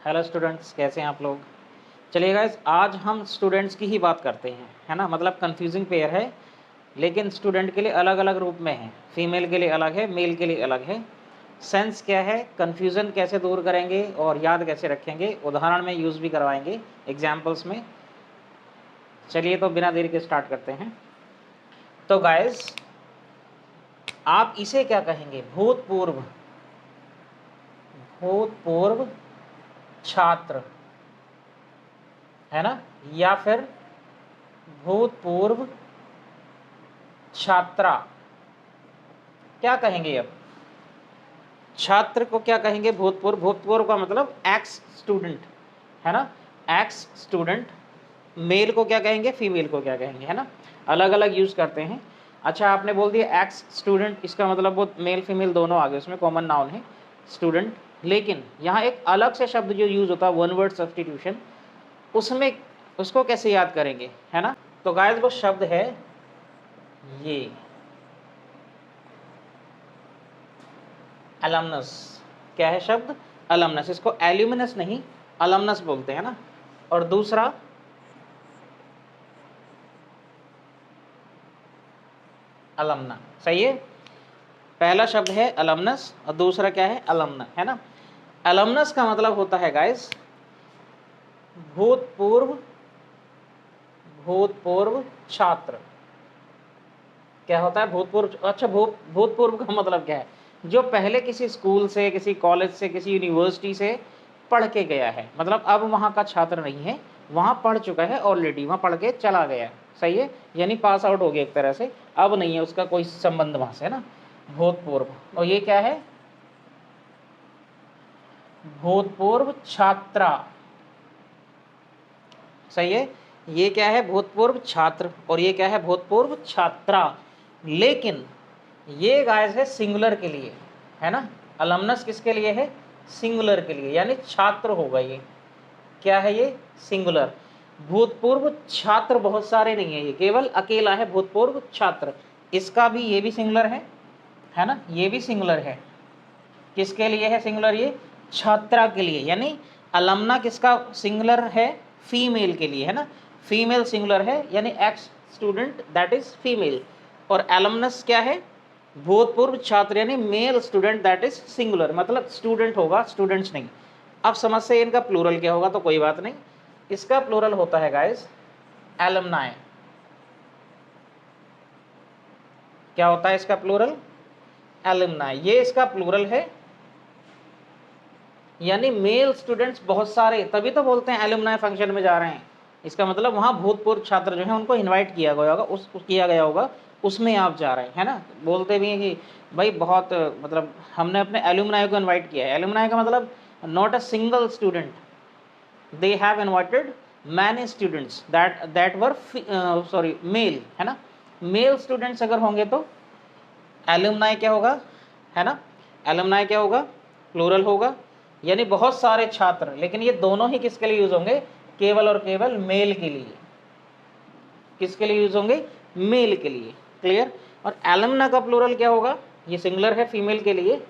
Hello students, कैसे हैं आप लोग। चलिए गाइस, आज हम स्टूडेंट्स की ही बात करते हैं, है ना। मतलब कंफ्यूजिंग पेयर है, लेकिन स्टूडेंट के लिए अलग अलग रूप में है। फीमेल के लिए अलग है, मेल के लिए अलग है। सेंस क्या है, कन्फ्यूज़न कैसे दूर करेंगे और याद कैसे रखेंगे, उदाहरण में यूज़ भी करवाएंगे एग्जाम्पल्स में। चलिए तो बिना देरी के स्टार्ट करते हैं। तो गाइस, आप इसे क्या कहेंगे, भूतपूर्व भूतपूर्व छात्र, है ना, या फिर भूतपूर्व छात्रा। क्या कहेंगे अब, छात्र को क्या कहेंगे, भूतपूर्व। भूतपूर्व का मतलब एक्स स्टूडेंट, है ना, एक्स स्टूडेंट। मेल को क्या कहेंगे, फीमेल को क्या कहेंगे, है ना, अलग अलग यूज करते हैं। अच्छा, आपने बोल दिया एक्स स्टूडेंट, इसका मतलब वो मेल फीमेल दोनों आ गए, उसमें कॉमन नाउन है स्टूडेंट। लेकिन यहाँ एक अलग से शब्द जो यूज होता है, वन वर्ड सब्स्टिट्यूशन, उसमें उसको कैसे याद करेंगे, है ना। तो गाइस, वो शब्द है ये अलमनस। क्या है शब्द, अलमनस। इसको एल्यूमिनस नहीं, अलमनस बोलते हैं ना। और दूसरा अलमना, सही है। पहला शब्द है अलमनस और दूसरा क्या है, अलमना, है ना। अलमनस का मतलब होता है गाइस भूतपूर्व भूतपूर्व छात्र। क्या होता है भूतपूर्व, अच्छा भूतपूर्व का मतलब क्या है, जो पहले किसी स्कूल से, किसी कॉलेज से, किसी यूनिवर्सिटी से पढ़ के गया है। मतलब अब वहाँ का छात्र नहीं है, वहाँ पढ़ चुका है ऑलरेडी, वहाँ पढ़ के चला गया, सही है, यानी पास आउट हो गया एक तरह से, अब नहीं है उसका कोई संबंध वहाँ से, है ना, भूतपूर्व। और ये क्या है, भूतपूर्व छात्रा, सही है। ये क्या है, भूतपूर्व छात्र, और ये क्या है, भूतपूर्व छात्रा। लेकिन ये गाइस है सिंगुलर के लिए, है ना। अलमनस किसके लिए है, सिंगुलर के लिए, यानी छात्र होगा ये। क्या है ये, सिंगुलर। भूतपूर्व छात्र बहुत सारे नहीं है, ये केवल अकेला है भूतपूर्व छात्र। इसका भी, ये भी सिंगुलर है ना, ये भी सिंगुलर है। किसके लिए है सिंगुलर, ये छात्रा के लिए। यानी अलमना किसका सिंगुलर है, फीमेल के लिए, है ना, फीमेल सिंगुलर है, यानी x student that is female. और एलमनस क्या है, भूतपूर्व छात्र, यानी male student that is singular, मतलब स्टूडेंट होगा, स्टूडेंट्स नहीं। अब समझ से इनका प्लूरल क्या होगा, तो कोई बात नहीं, इसका प्लूरल होता है गाइस एलमनाई। क्या होता है इसका प्लूरल, एलमनाई। ये इसका प्लूरल है, यानी मेल स्टूडेंट्स बहुत सारे, तभी तो बोलते हैं एलुमनाई फंक्शन में जा रहे हैं। इसका मतलब वहाँ भूतपूर्व छात्र जो हैं उनको इनवाइट किया गया होगा, किया गया होगा, उसमें आप जा रहे हैं, है ना। बोलते भी हैं कि भाई बहुत, मतलब हमने अपने एलुमनाई को इनवाइट किया है। एलुमनाई का मतलब not a single student, they have invited many students that were sorry male, है ना। मेल स्टूडेंट्स अगर होंगे तो एलुमनाई क्या होगा, है ना, एलुमनाई क्या होगा, प्लूरल होगा, यानी बहुत सारे छात्र। लेकिन ये दोनों ही किसके लिए यूज होंगे, केवल और केवल मेल के लिए। किसके लिए यूज होंगे, मेल के लिए, क्लियर। और एलुमना का प्लूरल क्या होगा, ये सिंगुलर है फीमेल के लिए,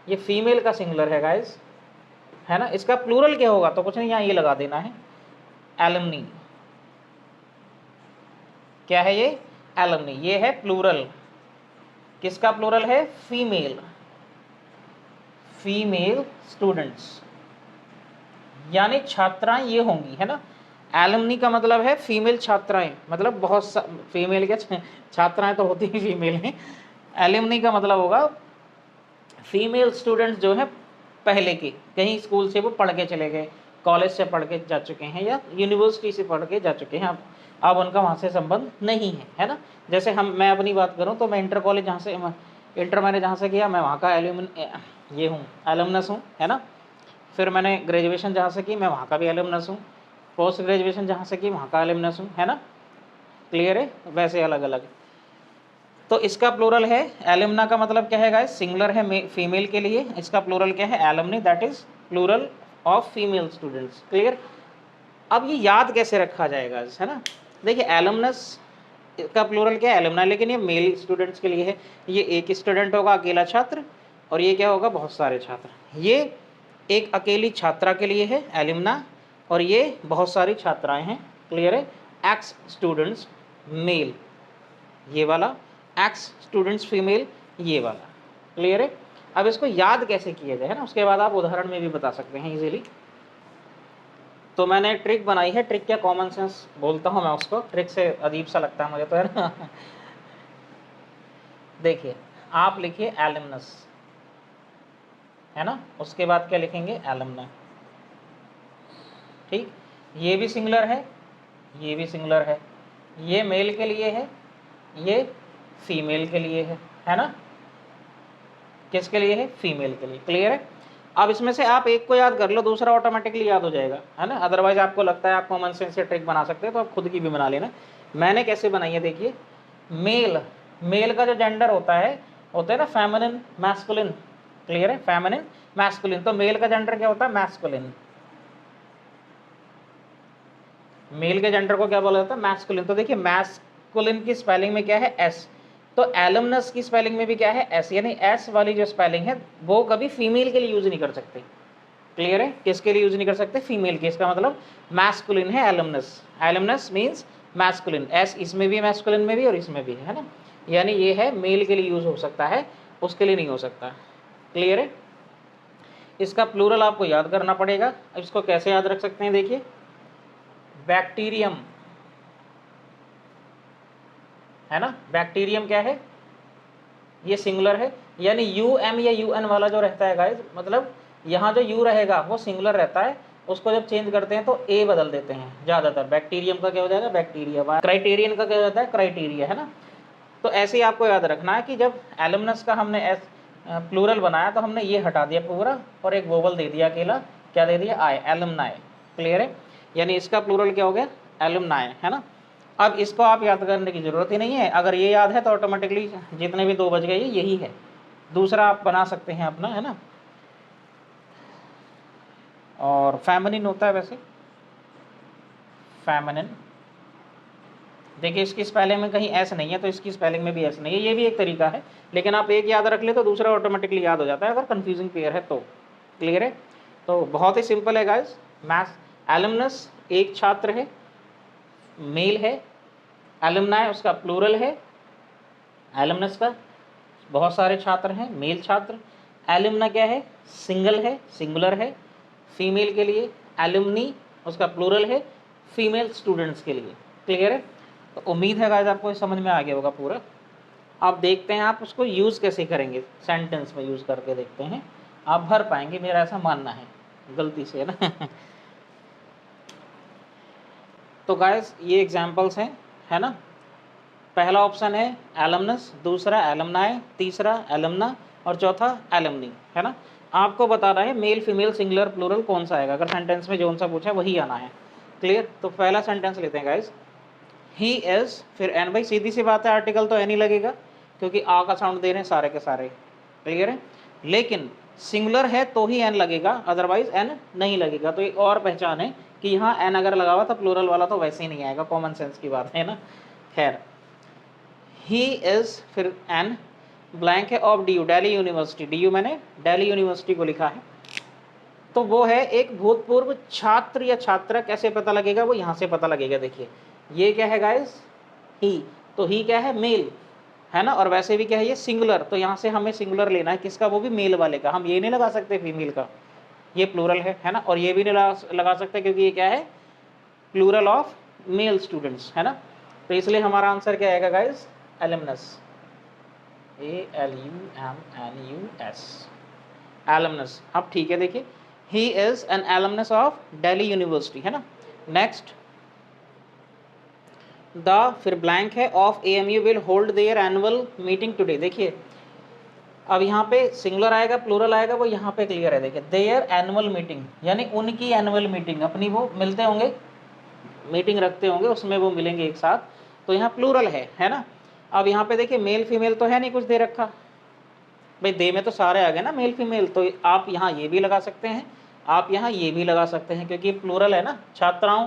ये फीमेल का सिंगुलर है गाइस, है ना। इसका प्लूरल क्या होगा, तो कुछ नहीं, यहाँ ये लगा देना है, एलुमनी। क्या है ये, एलुमनी, ये है प्लूरल। किसका प्लूरल है, फीमेल, फीमेल स्टूडेंट्स, यानी छात्राएं ये होंगी, है ना। एलुमनी का मतलब है फीमेल छात्राएं, मतलब बहुत फीमेल क्या छात्राएं तो होती ही फीमेल हैं। एलुमनी का मतलब होगा फीमेल स्टूडेंट्स जो है पहले के, कहीं स्कूल से वो पढ़ के चले गए, कॉलेज से पढ़ के जा चुके हैं, या यूनिवर्सिटी से पढ़ के जा चुके हैं, अब उनका वहाँ से संबंध नहीं है ना। जैसे मैं अपनी बात करूँ तो मैं इंटर कॉलेज जहाँ से, इंटर मैंने जहाँ से किया, मैं वहाँ का ये हूँ, एलुमनस हूँ, है ना। फिर मैंने ग्रेजुएशन जहाँ से की, मैं वहाँ का भी एलुमनस हूँ। पोस्ट ग्रेजुएशन जहाँ से की, वहाँ का एलुमनस हूँ, है ना, क्लियर है। वैसे अलग अलग। तो इसका प्लूरल है, एलुमना का मतलब क्या है गाइस, सिंगुलर है फीमेल के लिए। इसका प्लूरल क्या है, alumnae, that is plural of female students, clear. अब ये याद कैसे रखा जाएगा, है ना। देखिए एलुमनस का प्लूरल क्या है, एलुमना, लेकिन ये मेल स्टूडेंट्स के लिए है। ये एक स्टूडेंट होगा, अकेला छात्र, और ये क्या होगा, बहुत सारे छात्र। ये एक अकेली छात्रा के लिए है एलिम्ना, और ये बहुत सारी छात्राएं हैं। क्लियर है? एक्स स्टूडेंट्स मेल ये वाला, एक्स स्टूडेंट्स फीमेल ये वाला। क्लियर है? अब इसको याद कैसे किया जाए, है ना, उसके बाद आप उदाहरण में भी बता सकते हैं इजीली। तो मैंने ट्रिक बनाई है, ट्रिक क्या कॉमन सेंस बोलता हूँ मैं उसको, ट्रिक से अजीब सा लगता है मुझे तो, है ना। देखिए आप लिखिए एलुमनस, है ना, उसके बाद क्या लिखेंगे एलुमना। ठीक, ये भी सिंगुलर है, ये भी सिंगुलर है, ये मेल के लिए है, ये फीमेल के लिए है ना, किसके लिए है, फीमेल के लिए। क्लियर है? अब इसमें से आप एक को याद कर लो, दूसरा ऑटोमेटिकली याद हो जाएगा, है ना। अदरवाइज आपको लगता है आप कॉमन सेंस से ट्रिक बना सकते हैं, तो आप खुद की भी बना लेना। मैंने कैसे बनाई है देखिए, मेल, मेल का जो जेंडर होता है ना फेमिनिन मैस्कुलिन। क्लियर है? फेमिनिन मैस्कुलिन, तो मेल का जेंडर क्या होता है, मैस्कुलिन। मेल के जेंडर को क्या बोला जाता है, मैस्कुलिन। तो देखिए मैस्कुलिन की स्पेलिंग में क्या है, एस, तो एलुमनस की स्पेलिंग में भी क्या है, एस, यानी एस वाली जो स्पेलिंग है वो कभी फीमेल के लिए यूज नहीं कर सकते। क्लियर है? किसके लिए यूज नहीं कर सकते, फीमेल के। इसका मतलब मैस्कुलिन है alumnus, alumnus means masculine, S इसमें भी मैस्कुलिन में भी और इसमें भी है ना, यानी ये है मेल के लिए यूज हो सकता है, उसके लिए नहीं हो सकता। क्लियर है? इसका प्लूरल आपको याद करना पड़ेगा। अब इसको कैसे याद रख सकते हैं, देखिए बैक्टीरियम, है ना, बैक्टीरियम क्या है, ये सिंगुलर है, यानी यू एम या यू एन वाला जो रहता है गाइस, मतलब यहाँ जो यू रहेगा वो सिंगुलर रहता है, उसको जब चेंज करते हैं तो ए बदल देते हैं ज़्यादातर। बैक्टीरियम का क्या हो जाएगा, बैक्टीरिया। क्राइटेरियन का क्या हो जाता है, क्राइटेरिया, है ना। तो ऐसे ही आपको याद रखना है कि जब एलुमनस का हमने एस प्लूरल बनाया तो हमने ये हटा दिया पूरा और एक वोवल दे दिया अकेला, क्या दे दिया, आई, एलुमनाई। क्लियर है? यानी इसका प्लूरल क्या हो गया, एलुमनाई, है ना। अब इसको आप याद करने की जरूरत ही नहीं है, अगर ये याद है तो ऑटोमेटिकली जितने भी 2 बज गए यही है। दूसरा आप बना सकते हैं अपना, है ना। और फेमिनिन होता है वैसे, फेमिनिन, देखिए इसकी स्पेलिंग में कहीं एस नहीं है तो इसकी स्पेलिंग में भी एस नहीं है, ये भी एक तरीका है, लेकिन आप एक याद रख ले तो दूसरा ऑटोमेटिकली याद हो जाता है अगर कंफ्यूजिंग पेयर है तो। क्लियर है? तो बहुत ही सिंपल है गाइस, मैथ्स। एलुमनस एक छात्र है, मेल है, एलुमनाई उसका प्लूरल है, एलुमनस का बहुत सारे छात्र हैं, मेल छात्र। एलुमना क्या है, सिंगल है, सिंगुलर है, फीमेल के लिए। एलुमनी उसका प्लूरल है, फीमेल स्टूडेंट्स के लिए। क्लियर है? तो उम्मीद है गाइस आपको समझ में आ गया होगा पूरा। आप देखते हैं आप उसको यूज़ कैसे करेंगे, सेंटेंस में यूज़ करके देखते हैं, आप भर पाएंगे, मेरा ऐसा मानना है, गलती से, है ना। तो गाइस ये एग्जाम्पल्स हैं, है ना। पहला ऑप्शन है एलुमनस, दूसरा एलुमनाई, तीसरा एलुमना और चौथा एलुमनी, है ना। आपको बताना है मेल फीमेल सिंगुलर प्लूरल कौन सा आएगा, अगर सेंटेंस में जो सा पूछा वही आना है। क्लियर? तो पहला सेंटेंस लेते हैं गाइस, ही इज, फिर एन, भाई सीधी सी बात है आर्टिकल तो एन ही लगेगा क्योंकि आ का साउंड दे रहे हैं सारे के सारे। क्लियर है? लेकिन सिंगुलर है तो ही एन लगेगा, अदरवाइज एन नहीं लगेगा। तो एक और पहचान है कि यहाँ एन अगर लगा हुआ था प्लूरल वाला तो वैसे ही नहीं आएगा, कॉमन सेंस की बात है ना। खैर, ही इज, फिर एन, ब्लैंक है of D you, Delhi university, D you मैंने दिल्ली यूनिवर्सिटी को लिखा है, तो वो है एक भूतपूर्व छात्र या छात्रा। कैसे पता लगेगा, वो यहाँ से पता लगेगा। देखिए ये क्या है गाइस, ही, तो ही क्या है, मेल, है ना, और वैसे भी क्या है ये सिंगुलर, तो यहाँ से हमें सिंगुलर लेना है, किसका, वो भी मेल वाले का। हम ये नहीं लगा सकते फीमेल का, ये प्लूरल है ना, और ये भी नहीं लगा सकते क्योंकि ये क्या है, प्लूरल ऑफ मेल स्टूडेंट्स, है ना। तो इसलिए हमारा आंसर क्या आएगा गाइस, एलुमनस, ALUMNUS, एलुमनस। अब ठीक है, देखिए he is an alumnus of Delhi university, है ना। नेक्स्ट, द, फिर ब्लैंक है, of AMU will hold their annual meeting today. देखिए अब यहाँ पे सिंगुलर आएगा प्लूरल आएगा, वो यहाँ पे क्लियर है। देखिए देयर एनुअल मीटिंग, यानी उनकी एनुअल मीटिंग, अपनी वो मिलते होंगे, मीटिंग रखते होंगे, उसमें वो मिलेंगे एक साथ, तो यहाँ प्लूरल है ना। अब यहाँ पे देखिए मेल फीमेल तो है नहीं कुछ दे रखा, भाई दे में तो सारे आ गए ना मेल फीमेल, तो आप यहाँ ये भी लगा सकते हैं, आप यहाँ ये भी लगा सकते हैं, क्योंकि प्लूरल है ना, छात्राओं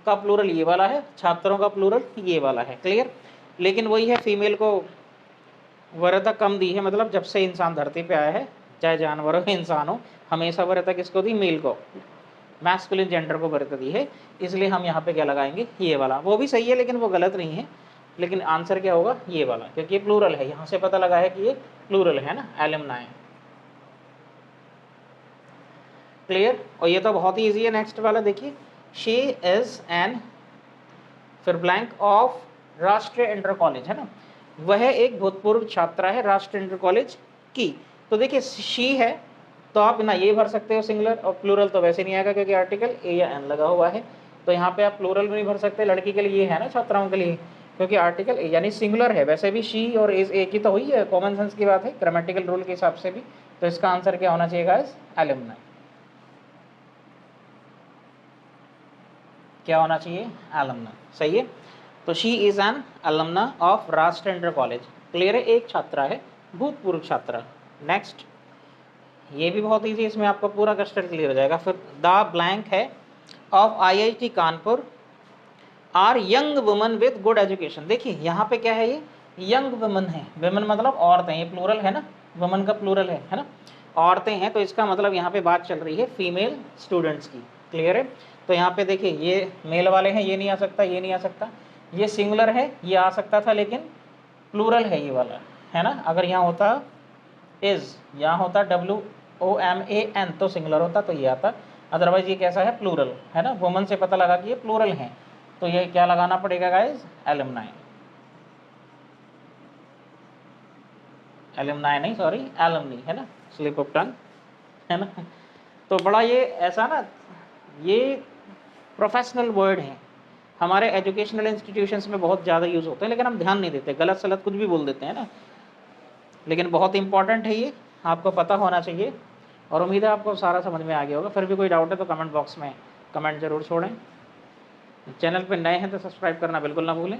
का प्लूरल ये वाला है, छात्रों का प्लूरल ये वाला है। क्लियर? लेकिन वही है, फीमेल को वरीयता कम दी है, मतलब जब से इंसान धरती पे आया है चाहे जानवर हो इंसान हो, हमेशा वरीयता किसको दी, मेल को, मैस्कुलिन जेंडर को वरीयता दी है, इसलिए हम यहाँ पे क्या लगाएंगे, ये वाला। वो भी सही है लेकिन वो गलत नहीं है, लेकिन आंसर क्या होगा, ये वाला, क्योंकि ये प्लूरल है, यहाँ से पता लगा है कि ये प्लूरल है ना, एलुमनाई। क्लियर। और ये तो बहुत ही ईजी है। नेक्स्ट वाला देखिए, शी इज एन, फिर ब्लैंक ऑफ राष्ट्रीय इंटर कॉलेज, है ना, वह एक भूतपूर्व छात्रा है राष्ट्रीय इंटर कॉलेज की। तो देखिए शी है तो आप ना ये भर सकते हो सिंगुलर, और प्लूरल तो वैसे नहीं आएगा क्योंकि आर्टिकल ए या एन लगा हुआ है, तो यहाँ पे आप प्लूरल भी नहीं भर सकते। लड़की के लिए ये है ना, छात्राओं के लिए, क्योंकि आर्टिकल ए यानी सिंगुलर है। वैसे भी शी और इज एक ही तो हुई है, कॉमन सेंस की बात है, ग्रामेटिकल रूल के हिसाब से भी। तो इसका आंसर क्या होना चाहिए गाइस, एलुमनाई। क्या होना चाहिए, एलुमना, सही है। तो शी इज एन अलुमना ऑफ राष्ट्रीय इंटर कॉलेज। क्लियर है, एक छात्रा है, भूतपूर्व छात्रा। नेक्स्ट, ये भी बहुत इजी, इसमें आपका पूरा क्वेश्चन क्लियर हो जाएगा। फिर द ब्लैंक है of IIT Kanpur are young woman with good education. देखिए यहाँ पे क्या है, ये यंग वुमन है, वुमन मतलब औरतें, ये प्लूरल है ना, वुमन का प्लूरल है ना, औरतें हैं, तो इसका मतलब यहाँ पे बात चल रही है फीमेल स्टूडेंट्स की। क्लियर है। तो यहाँ पे देखिए ये मेल वाले हैं, ये नहीं आ सकता, ये नहीं आ सकता, ये सिंगुलर है, ये आ सकता था लेकिन प्लूरल है ये वाला, है ना। अगर यहाँ होता इज, यहाँ होता WOMAN तो सिंगुलर होता, तो ये आता। अदरवाइज ये कैसा है, प्लूरल है ना, वुमन से पता लगा कि ये प्लूरल है, तो ये क्या लगाना पड़ेगा गाइज, एलुमनाई। एलुमनाई नहीं, सॉरी, एलुमनी, है ना, स्लिप ऑफ टंग, है ना। तो बड़ा ये ऐसा ना, ये प्रोफेशनल वर्ड है, हमारे एजुकेशनल इंस्टीट्यूशंस में बहुत ज़्यादा यूज़ होते हैं, लेकिन हम ध्यान नहीं देते, गलत सलत कुछ भी बोल देते हैं ना, लेकिन बहुत इंपॉर्टेंट है ये, आपको पता होना चाहिए। और उम्मीद है आपको सारा समझ में आ गया होगा। फिर भी कोई डाउट है तो कमेंट बॉक्स में कमेंट जरूर छोड़ें। चैनल पर नए हैं तो सब्सक्राइब करना बिल्कुल ना भूलें,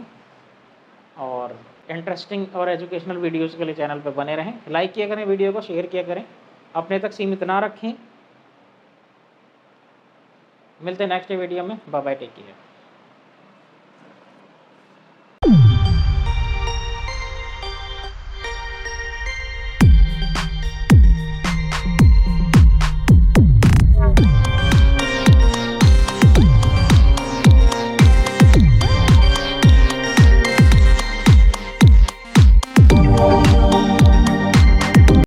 और इंटरेस्टिंग और एजुकेशनल वीडियोस के लिए चैनल पर बने रहें। लाइक किया करें, वीडियो को शेयर किया करें, अपने तक सीमित ना रखें। मिलते हैं नेक्स्ट वीडियो में, बाय बाय, टेक केयर।